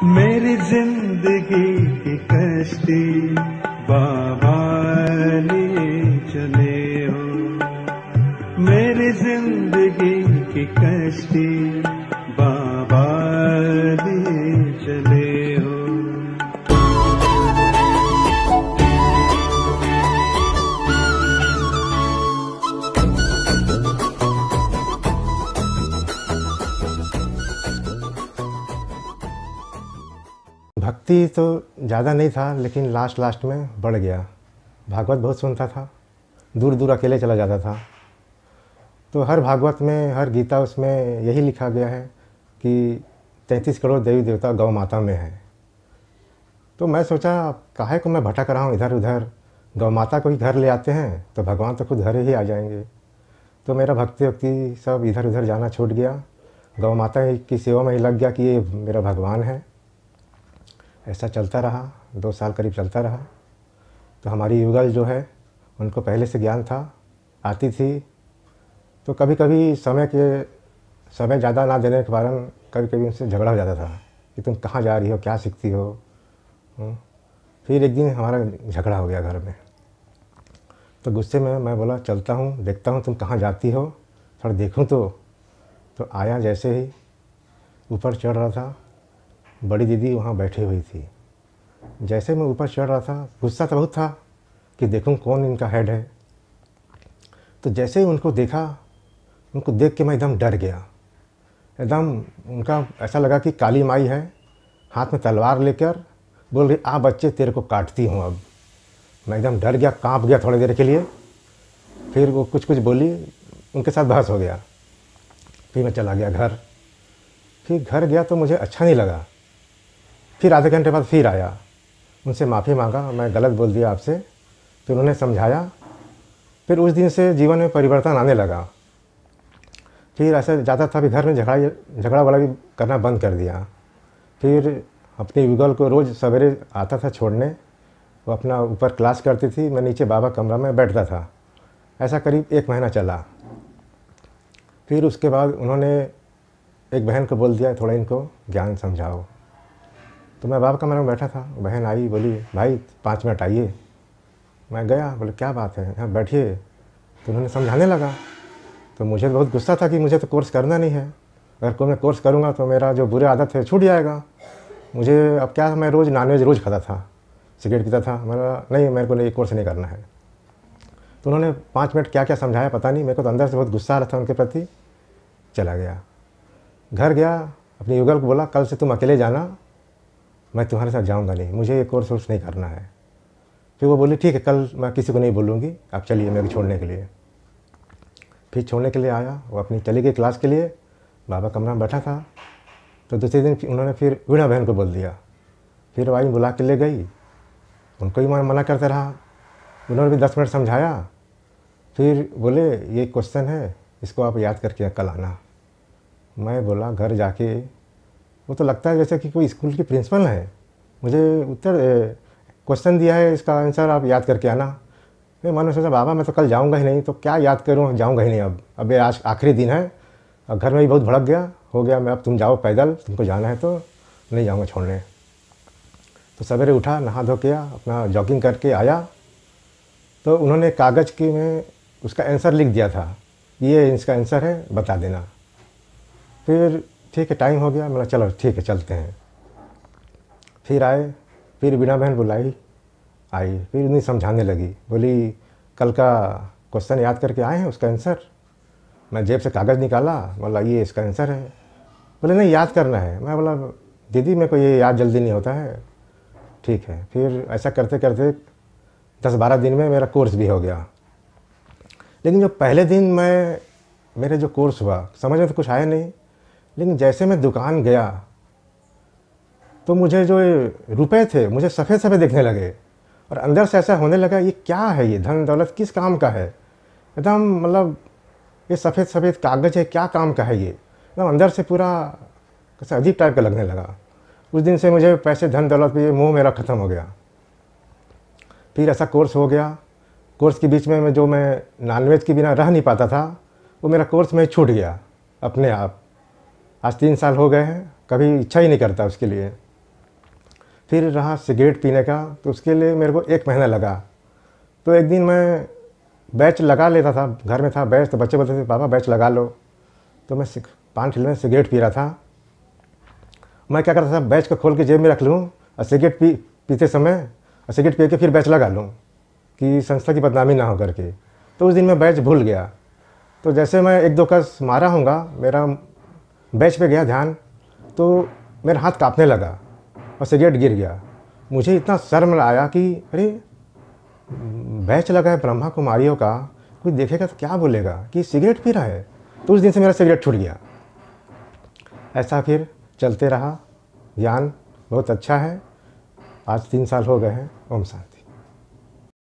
मेरी जिंदगी की कश्ती बाबा लिए चले हो, मेरी जिंदगी की कश्ती बाबा लिए चले हो। भक्ति तो ज़्यादा नहीं था, लेकिन लास्ट में बढ़ गया। भागवत बहुत सुनता था, दूर दूर अकेले चला जाता था। तो हर भागवत में, हर गीता उसमें यही लिखा गया है कि 33 करोड़ देवी देवता गौ माता में है। तो मैं सोचा काहे को मैं भटक रहा हूँ इधर उधर, गौ माता को ही घर ले आते हैं तो भगवान तो खुद घर ही आ जाएंगे। तो मेरा भक्ति सब इधर उधर जाना छूट गया, गौ माता की सेवा में ही लग गया कि ये मेरा भगवान है। ऐसा चलता रहा, 2 साल करीब चलता रहा। तो हमारी युगल जो है उनको पहले से ज्ञान था, आती थी। तो कभी कभी समय ज़्यादा ना देने के कारण कभी कभी उनसे झगड़ा हो जाता था कि तुम कहाँ जा रही हो, क्या सीखती हो। फिर एक दिन हमारा झगड़ा हो गया घर में। तो गुस्से में मैं बोला चलता हूँ, देखता हूँ तुम कहाँ जाती हो, थोड़ा देखूँ। तो आया, जैसे ही ऊपर चढ़ रहा था, बड़ी दीदी वहाँ बैठी हुई थी। जैसे मैं ऊपर चढ़ रहा था, गुस्सा तो बहुत था कि देखूं कौन इनका हेड है। तो जैसे ही उनको देखा, उनको देख के मैं एकदम डर गया। एकदम उनका ऐसा लगा कि काली माई है, हाथ में तलवार लेकर बोल रही आ बच्चे तेरे को काटती हूँ अब। मैं एकदम डर गया, कांप गया थोड़ी देर के लिए। फिर वो कुछ बोली, उनके साथ बहस हो गया। फिर मैं चला गया घर। फिर घर गया तो मुझे अच्छा नहीं लगा। फिर आधे घंटे बाद फिर आया, उनसे माफ़ी मांगा, मैं गलत बोल दिया आपसे। फिर उन्होंने समझाया। फिर उस दिन से जीवन में परिवर्तन आने लगा। फिर ऐसा जाता था भी घर में झगड़ा वाला भी करना बंद कर दिया। फिर अपनी युगल को रोज़ सवेरे आता था छोड़ने, वो अपना ऊपर क्लास करती थी, मैं नीचे बाबा कमरा में बैठता था। ऐसा करीब 1 महीना चला। फिर उसके बाद उन्होंने एक बहन को बोल दिया थोड़ा इनको ज्ञान समझाओ। तो मैं बाबा कमरे में बैठा था, बहन आई, बोली भाई 5 मिनट आइए। मैं गया, बोले क्या बात है, यहाँ बैठिए। तो उन्होंने समझाने लगा। तो मुझे बहुत गुस्सा था कि मुझे तो कोर्स करना नहीं है। अगर कोई मैं कोर्स करूँगा तो मेरा जो बुरी आदत है छूट जाएगा। मुझे अब क्या, मैं रोज़ नॉनवेज रोज़ खाता था, सिगरेट पीता था। मेरे को ये कोर्स नहीं करना है। तो उन्होंने 5 मिनट क्या क्या समझाया पता नहीं, मेरे को तो अंदर से बहुत गुस्सा आ रहा था उनके प्रति। चला गया, घर गया, अपनी युगल को बोला कल से तुम अकेले जाना, मैं तुम्हारे साथ जाऊंगा नहीं, मुझे ये कोर्स नहीं करना है। फिर वो बोली ठीक है, कल मैं किसी को नहीं बोलूँगी, आप चलिए मेरे को छोड़ने के लिए। फिर छोड़ने के लिए आया, वो अपनी चली गई क्लास के लिए। बाबा कमरा में बैठा था। तो दूसरे दिन उन्होंने फिर वीणा बहन को बोल दिया। फिर वाई बुला के ले गई, उनको ही मना करता रहा। उन्होंने भी 10 मिनट समझाया। फिर बोले ये क्वेश्चन है, इसको आप याद करके कल आना। मैं बोला घर जाके, वो तो लगता है जैसे कि कोई स्कूल की प्रिंसिपल है, मुझे क्वेश्चन दिया है, इसका आंसर आप याद करके आना। फिर मैंने सोचा बाबा मैं तो कल जाऊंगा ही नहीं, तो क्या याद करूं, जाऊंगा ही नहीं अब ये आज आखिरी दिन है। और घर में भी बहुत भड़क गया हो गया, मैं अब तुम जाओ पैदल, तुमको जाना है तो नहीं जाऊँगा छोड़ने। तो सवेरे उठा, नहा धो के अपना जॉगिंग करके आया। तो उन्होंने कागज़ की में उसका आंसर लिख दिया था, ये इसका आंसर है, बता देना। फिर ठीक है, टाइम हो गया, मैंने चलो ठीक है चलते हैं। फिर आए, फिर वीणा बहन बुलाई, आई, फिर उन्हें समझाने लगी। बोली कल का क्वेश्चन याद करके आए हैं, उसका आंसर। मैं जेब से कागज़ निकाला, बोला ये इसका आंसर है। बोले नहीं याद करना है। मैं बोला दीदी मेरे को ये याद जल्दी नहीं होता है। ठीक है। फिर ऐसा करते करते 10-12 दिन में मेरा कोर्स भी हो गया। लेकिन जो पहले दिन मेरे जो कोर्स हुआ, समझ में तो कुछ आया नहीं, लेकिन जैसे मैं दुकान गया तो मुझे जो रुपए थे मुझे सफ़ेद सफ़ेद दिखने लगे। और अंदर से ऐसा होने लगा ये क्या है, ये धन दौलत किस काम का है। एकदम मतलब ये सफ़ेद सफ़ेद कागज़ है, क्या काम का है ये। एकदम अंदर से पूरा कैसे अजीब टाइप का लगने लगा। उस दिन से मुझे पैसे धन दौलत पे मोह मेरा ख़त्म हो गया। फिर ऐसा कोर्स हो गया। कोर्स के बीच में मैं नॉनवेज के बिना रह नहीं पाता था, वो मेरा कोर्स में छूट गया अपने आप। आज 3 साल हो गए हैं, कभी इच्छा ही नहीं करता उसके लिए। फिर रहा सिगरेट पीने का, तो उसके लिए मेरे को 1 महीना लगा। तो एक दिन मैं बैच लगा लेता था, घर में था बैच, तो बच्चे बोलते थे पापा बैच लगा लो। तो मैं पान ठेले में सिगरेट पी रहा था। मैं क्या करता था, बैच को खोल के जेब में रख लूँ और सिगरेट पीते समय और सिगरेट पी के फिर बैच लगा लूँ कि संस्था की बदनामी ना हो करके। तो उस दिन मैं बैच भूल गया। तो जैसे मैं 1-2 कस मारा हूँगा, मेरा बैच पे गया ध्यान, तो मेरा हाथ काँपने लगा और सिगरेट गिर गया। मुझे इतना शर्म आया कि अरे बैच लगा है ब्रह्मा कुमारियों का, कोई देखेगा तो क्या बोलेगा कि सिगरेट पी रहा है। तो उस दिन से मेरा सिगरेट छूट गया। ऐसा फिर चलते रहा। ज्ञान बहुत अच्छा है। आज 3 साल हो गए हैं। ओम शांति।